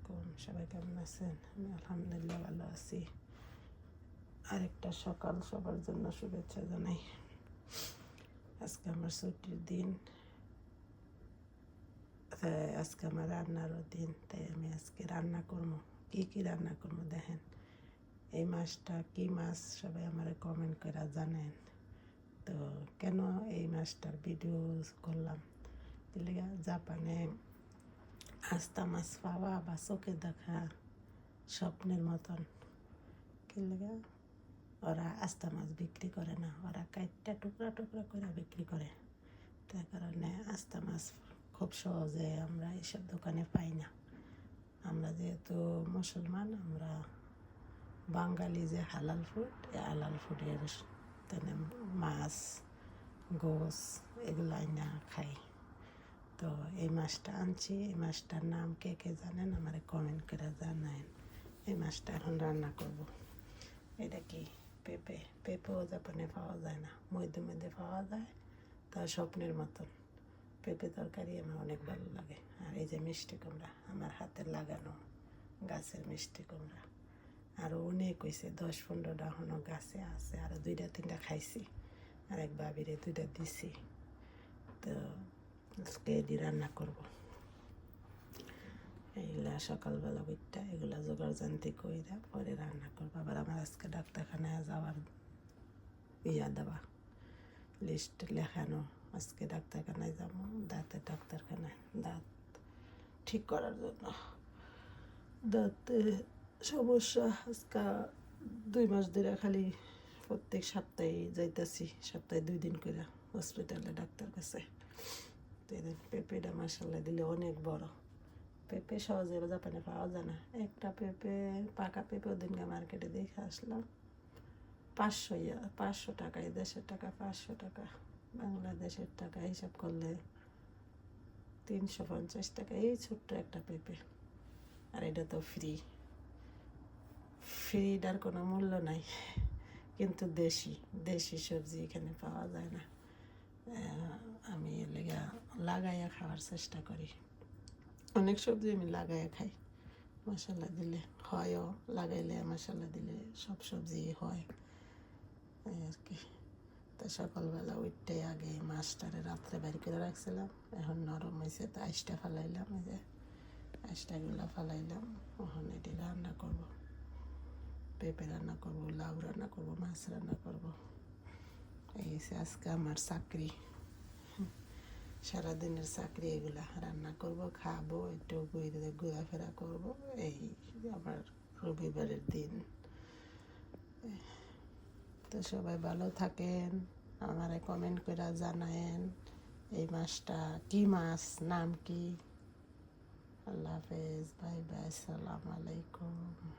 আলাইকুম, সবাই কেমন আছেন? আমি আলহামদুলিল্লাহ ভালো আছি। আরেকটা সকাল সবার জন্য শুভেচ্ছা জানাই। আজকে আমার ছুটির দিন, আজকে আমার রান্নারও দিন, তাই আমি আজকে রান্না করবো। কি রান্না করবো দেখেন। এই মাছটা কি মাছ সবাই আমার কমেন্ট করে জানেন। তো কেন এই মাছটার ভিডিও করলাম, জাপানে আস্তা মাছ পাওয়া বা চোখে দেখা স্বপ্নের মতন। কি লেগে ওরা আস্তা মাছ বিক্রি করে না, ওরা কাইটটা টুকরা টুকরা করে বিক্রি করে। তার কারণে আস্তা মাছ খুব সহজে আমরা এইসব দোকানে পাই না। আমরা যেহেতু মুসলমান, আমরা বাঙালি যে হালাল ফুড, এই হালাল ফুডের তেনে মাছ গোস এগুলাই না খাই। তো এই মাছটা আনছি। এই মাছটার নাম কে কে জানেন আমার কমেন্ট করে জানান। এই মাছটা এখন রান্না করব। এটা কি পেঁপেও জাপানে পাওয়া যায় না, মধ্যে পাওয়া যায়, তা স্বপ্নের মতন। পেঁপে তরকারি আমার অনেক ভালো লাগে। আর এই যে মিষ্টি কুমড়া, আমার হাতে লাগানো গাছের মিষ্টি কুমড়া, আরও অনেক হয়েছে, 10-15টা এখনও গাছে আছে। আরও 2-3টা খাইছি, আর এক ভাবিরে 2টা দিছি। তো আজকে এটি রান্না করবো। এইগুলা সকালবেলা বুঝটা এগুলা জোগাড় জানতে কইরা পরে রান্না করবো। আবার আমার আজকে ডাক্তারখানায় যাওয়ার দেওয়া লিস্ট লেখানো। আজকে ডাক্তারখানায় যাবো, দাঁতের ডাক্তারখানায়, দাঁত ঠিক করার জন্য। দাঁতে সমস্যা। আজকে 2 মাস ধরে খালি প্রত্যেক সপ্তাহে যাইতেছি, সপ্তাহে 2 দিন করে হসপিটালে ডাক্তার কাছে। পেঁপেটা মাসাল্লাহ দিলে অনেক বড়। পেঁপে সহজে জাপানে পাওয়া যায় না। একটা পেঁপে, পাকা পেঁপে ওদিনকে মার্কেটে দেখে আসলাম 500 টাকা। এই দেশের টাকা 500 টাকা, বাংলাদেশের টাকা হিসাব করলে 350 টাকা। এই ছোট্ট একটা পেঁপে, আর এটা তো ফ্রিটার কোনো মূল্য নাই। কিন্তু দেশি সবজি এখানে পাওয়া যায় না। আমি লাগাইয়া খাওয়ার চেষ্টা করি। অনেক সবজি আমি লাগাইয়া খাই, মশলা দিলে হয়ও, লাগাইলে মশলা দিলে সব সবজি হয় আর কি। তো সকালবেলা উঠতে আগে মাছটারে রাত্রে বাড়ি করে রাখছিলাম, এখন নরম হয়েছে, তো আইসটা ফালাইলাম। এই যে আইসটাগুলো ফালাইলাম। এখন এটি রান্না করবো, পেঁপে রান্না করবো, লাউ রান্না করবো, মাছ রান্না করবো। এই আজকে আমার চাকরি, সারাদিনের চাকরি। এগুলা রান্না করব, খাবো, একটু ঘোরাফেরা করবো। এই আমার রবিবারের দিন। তো সবাই ভালো থাকেন, আমারে কমেন্ট করে জানায়েন এই মাছটা কি মাছ, নাম কি। আল্লাহ হাফেজ, বাই বাই, আসসালামু আলাইকুম।